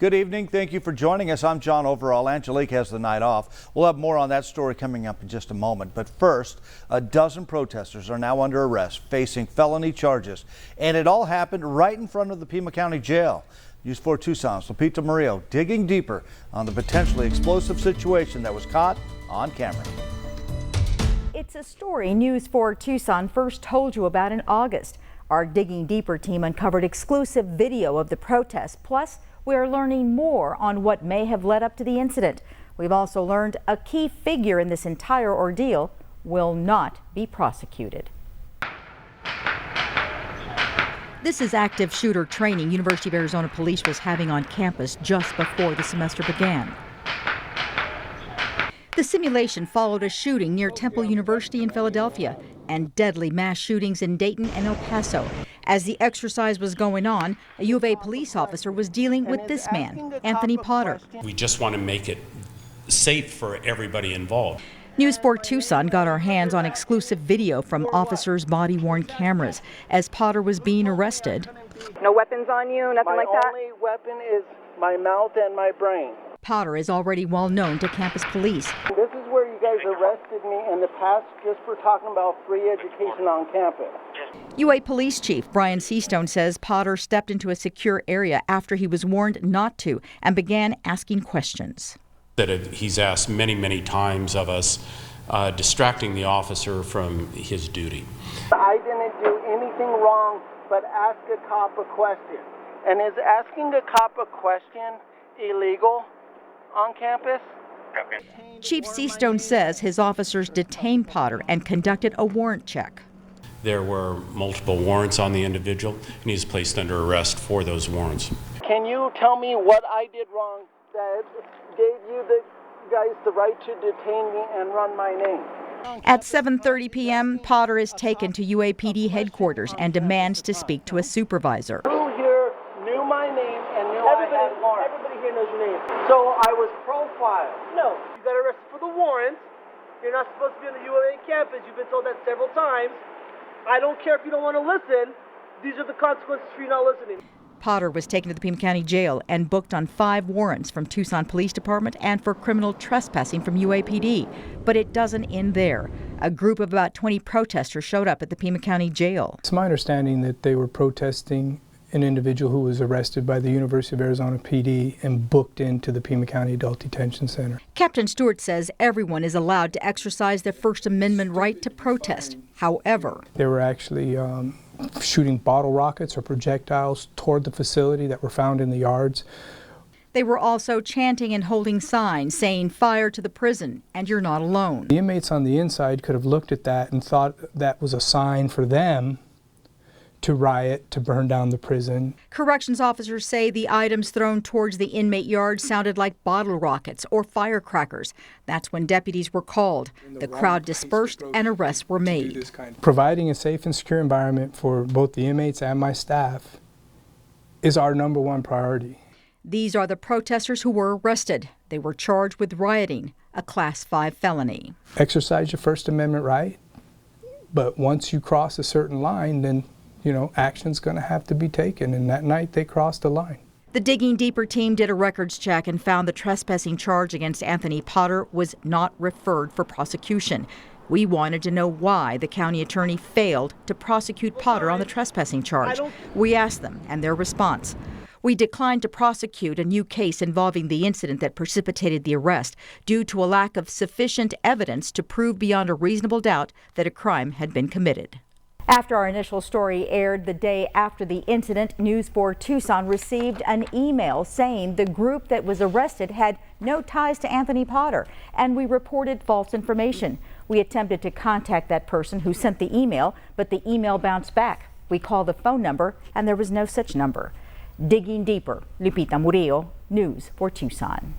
Good evening. Thank you for joining us. I'm John Overall. Angelique has the night off. We'll have more on that story coming up in just a moment. But first, a dozen protesters are now under arrest, facing felony charges. And it all happened right in front of the Pima County Jail. News 4 Tucson's Lupita Murillo digging deeper on the potentially explosive situation that was caught on camera. It's a story News 4 Tucson first told you about in August. Our Digging Deeper team uncovered exclusive video of the protest. Plus, we are learning more on what may have led up to the incident. We've also learned a key figure in this entire ordeal will not be prosecuted. This is active shooter training University of Arizona Police was having on campus just before the semester began. The simulation followed a shooting near Temple University in Philadelphia and deadly mass shootings in Dayton and El Paso. As the exercise was going on, a U of A police officer was dealing with this man, Anthony Potter. We just want to make it safe for everybody involved. News 4 Tucson got our hands on exclusive video from officers' body-worn cameras as Potter was being arrested. No weapons on you, nothing like that? My only weapon is my mouth and my brain. Potter is already well known to campus police. This is where you guys arrested me in the past just for talking about free education on campus. UA Police Chief Brian Seastone says Potter stepped into a secure area after he was warned not to and began asking questions. That he's asked many, many times of us, distracting the officer from his duty. I didn't do anything wrong but ask a cop a question. And is asking a cop a question illegal on campus? Chief Seastone says his officers detained Potter and conducted a warrant check. There were multiple warrants on the individual, and he's placed under arrest for those warrants. Can you tell me what I did wrong that gave you the guys the right to detain me and run my name? At 7:30 p.m., Potter is taken to UAPD headquarters and demands to speak to a supervisor. Who here knew my name and knew I had warrants? Everybody here knows your name. So I was profiled. No, you got arrested for the warrants. You're not supposed to be on the UAA campus. You've been told that several times. I don't care if you don't want to listen. These are the consequences for you not listening. Potter was taken to the Pima County Jail and booked on 5 warrants from Tucson Police Department and for criminal trespassing from UAPD. But it doesn't end there. A group of about 20 protesters showed up at the Pima County Jail. It's my understanding that they were protesting an individual who was arrested by the University of Arizona PD and booked into the Pima County Adult Detention Center. Captain Stewart says everyone is allowed to exercise their First Amendment right to protest. However, they were actually shooting bottle rockets or projectiles toward the facility that were found in the yards. They were also chanting and holding signs saying "Fire to the prison" and "You're not alone." The inmates on the inside could have looked at that and thought that was a sign for them to riot, to burn down the prison. Corrections officers say the items thrown towards the inmate yard sounded like bottle rockets or firecrackers. That's when deputies were called. The crowd dispersed and arrests were made. Providing a safe and secure environment for both the inmates and my staff is our #1 priority. These are the protesters who were arrested. They were charged with rioting, a Class 5 felony. Exercise your First Amendment right, but once you cross a certain line, then action's going to have to be taken, and that night they crossed the line. The Digging Deeper team did a records check and found the trespassing charge against Anthony Potter was not referred for prosecution. We wanted to know why the county attorney failed to prosecute Potter on the trespassing charge. We asked them, and their response: we declined to prosecute a new case involving the incident that precipitated the arrest due to a lack of sufficient evidence to prove beyond a reasonable doubt that a crime had been committed. After our initial story aired the day after the incident, News 4 Tucson received an email saying the group that was arrested had no ties to Anthony Potter, and we reported false information. We attempted to contact that person who sent the email, but the email bounced back. We called the phone number, and there was no such number. Digging Deeper, Lupita Murillo, News 4 Tucson.